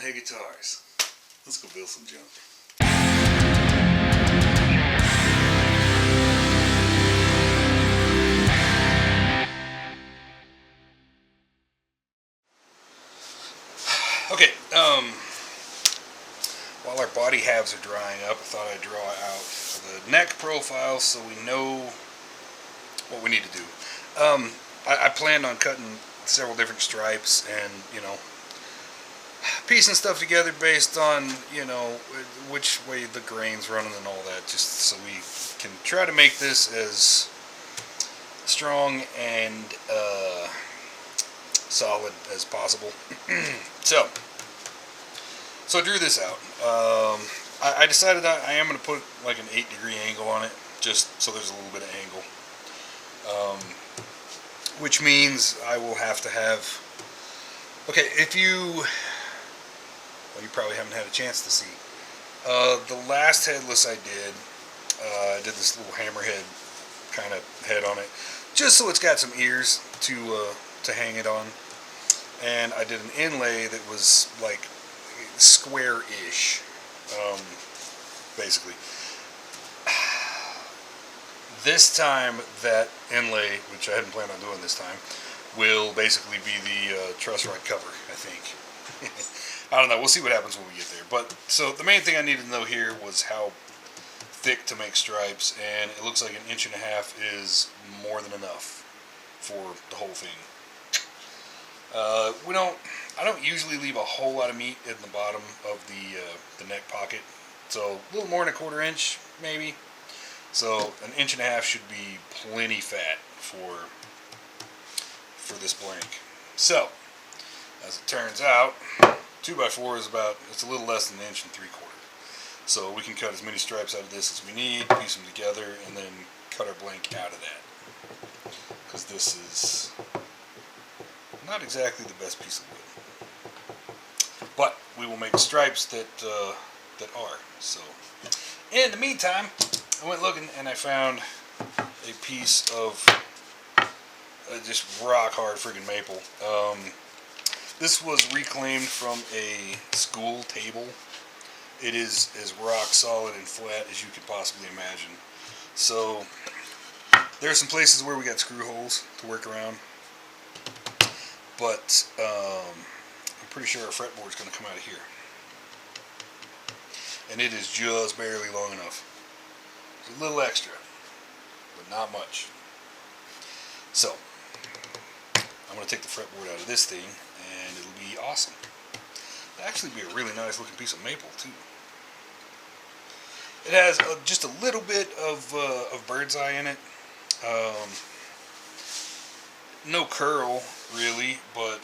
Hey Guitars. Let's go build some junk. Okay, while our body halves are drying up, I thought I'd draw out the neck profile so we know what we need to do. I planned on cutting several different stripes and, piecing stuff together based on, which way the grain's running and all that, just so we can try to make this as strong and solid as possible. So I drew this out. I decided I am going to put like an 8-degree angle on it, just so there's a little bit of angle. Which means I will have to have... Okay, well, you probably haven't had a chance to see. The last headless I did this little hammerhead kind of head on it, just so it's got some ears to hang it on. And I did an inlay that was like square-ish, basically. This time, that inlay, which I hadn't planned on doing this time, will basically be the truss rod cover, I think. I don't know, we'll see what happens when we get there. But, so the main thing I needed to know here was how thick to make stripes, and it looks like 1.5 inches is more than enough for the whole thing. I don't usually leave a whole lot of meat in the bottom of the neck pocket, so a little more than 1/4 inch, maybe. So 1.5 inches should be plenty fat for this blank. So, as it turns out, 2x4 is it's a little less than 1 3/4 inches. So we can cut as many stripes out of this as we need, piece them together, and then cut our blank out of that. Because this is not exactly the best piece of wood. But we will make stripes that are. So, in the meantime, I went looking and I found a piece of just rock hard friggin' maple. This was reclaimed from a school table. It is as rock solid and flat as you could possibly imagine. So there are some places where we got screw holes to work around, but I'm pretty sure our fretboard is going to come out of here, and it is just barely long enough. It's a little extra, but not much. So I'm going to take the fretboard out of this thing, and it'll be awesome. It'll actually be a really nice looking piece of maple too. It has just a little bit of bird's eye in it. No curl really, but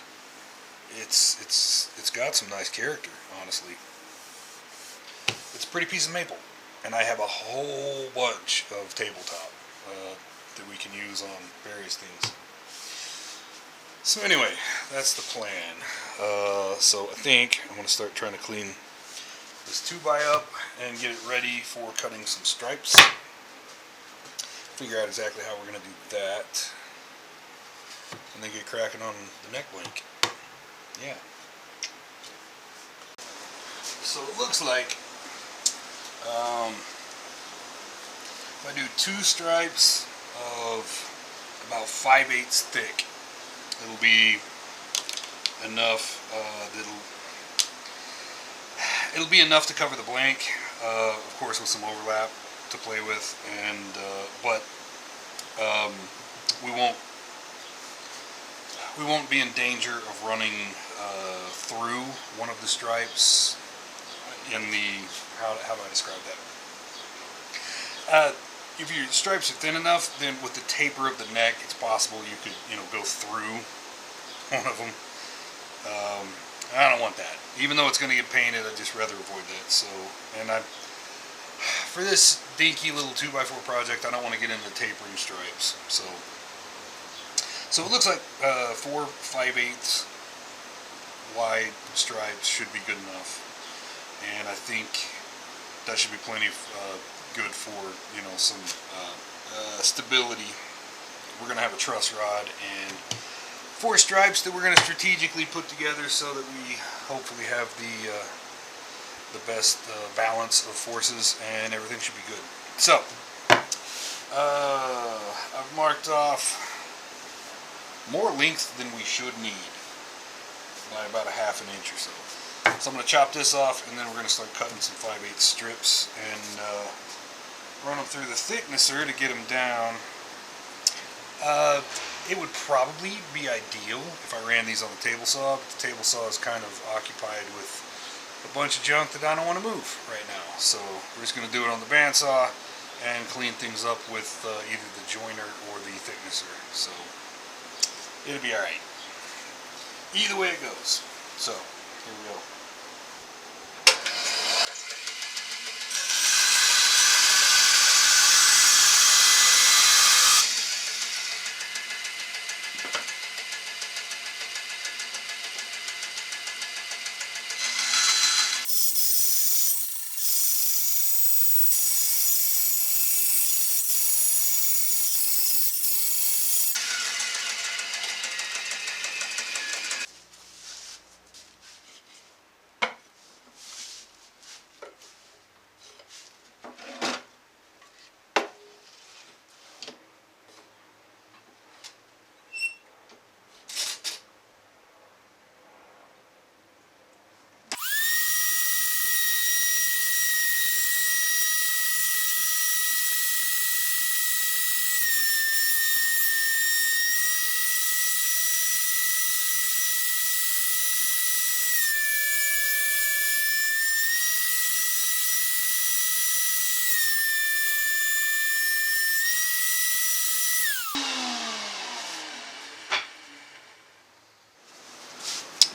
it's got some nice character, honestly. It's a pretty piece of maple, and I have a whole bunch of tabletop that we can use on various things. So anyway, that's the plan. So I think I'm going to start trying to clean this 2x up and get it ready for cutting some stripes. Figure out exactly how we're going to do that, and then get cracking on the neck blank. Yeah. So it looks like if I do 2 stripes of about 5/8 thick, it'll be enough. It'll be enough to cover the blank, of course, with some overlap to play with, and but we won't be in danger of running through one of the stripes in the how do I describe that? If your stripes are thin enough, then with the taper of the neck, it's possible you could go through one of them. I don't want that. Even though it's going to get painted, I'd just rather avoid that. So, and for this dinky little 2x4 project, I don't want to get into tapering stripes. So it looks like 4 5/8 wide stripes should be good enough, and I think that should be plenty good for some stability. We're going to have a truss rod, and 4 stripes that we're going to strategically put together so that we hopefully have the best balance of forces, and everything should be good. So I've marked off more length than we should need by about a ½ inch or so. So I'm going to chop this off, and then we're going to start cutting some 5/8 strips and run them through the thicknesser to get them down. It would probably be ideal if I ran these on the table saw, but the table saw is kind of occupied with a bunch of junk that I don't want to move right now. So we're just going to do it on the bandsaw and clean things up with either the joiner or the thicknesser. So it'll be alright. Either way it goes. So here we go.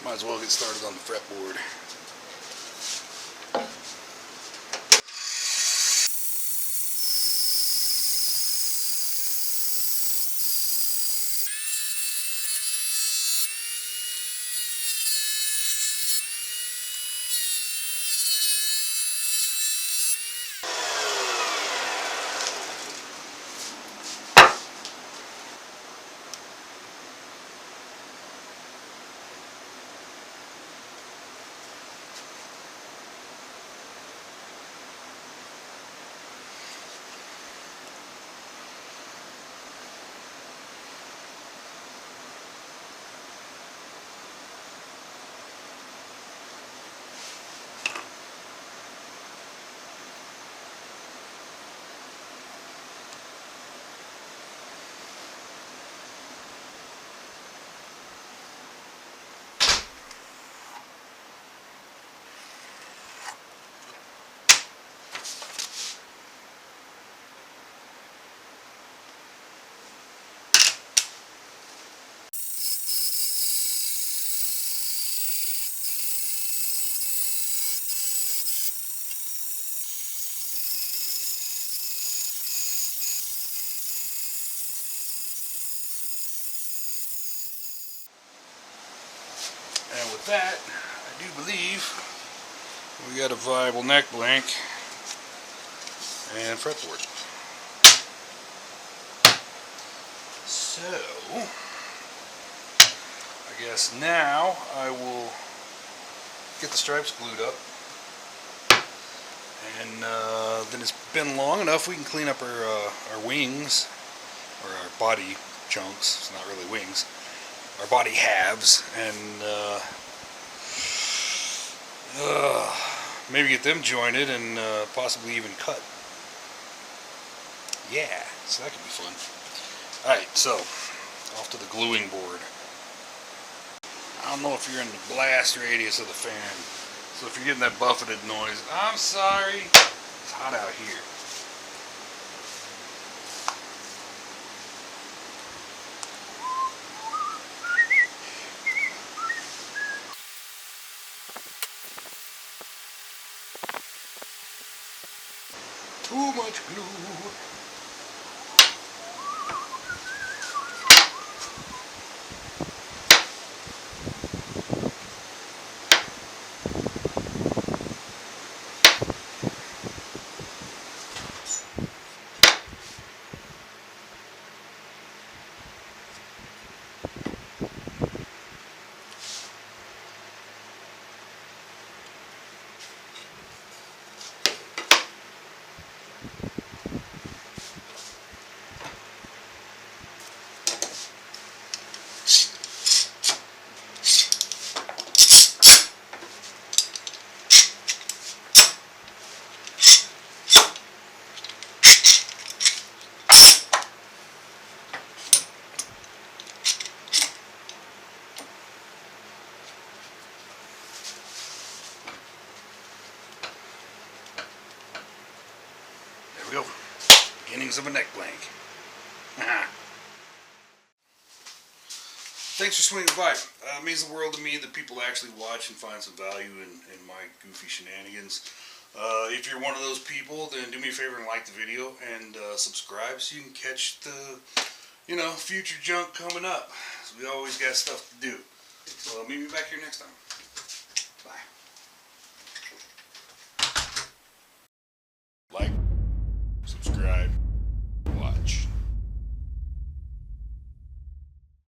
Might as well get started on the fretboard. And with that, I do believe we got a viable neck blank and fretboard. So, I guess now I will get the stripes glued up, and then it's been long enough we can clean up our wings, or our body chunks. It's not really wings. Our body halves, and maybe get them jointed and possibly even cut. Yeah, so that could be fun. Alright, so off to the gluing board. I don't know if you're in the blast radius of the fan, so if you're getting that buffeted noise, I'm sorry. It's hot out here. Too much glue. beginnings of a neck blank. Thanks for swinging by. It means the world to me that people actually watch and find some value in my goofy shenanigans. If you're one of those people, then do me a favor and like the video and subscribe so you can catch the, future junk coming up. So we always got stuff to do. So meet me back here next time.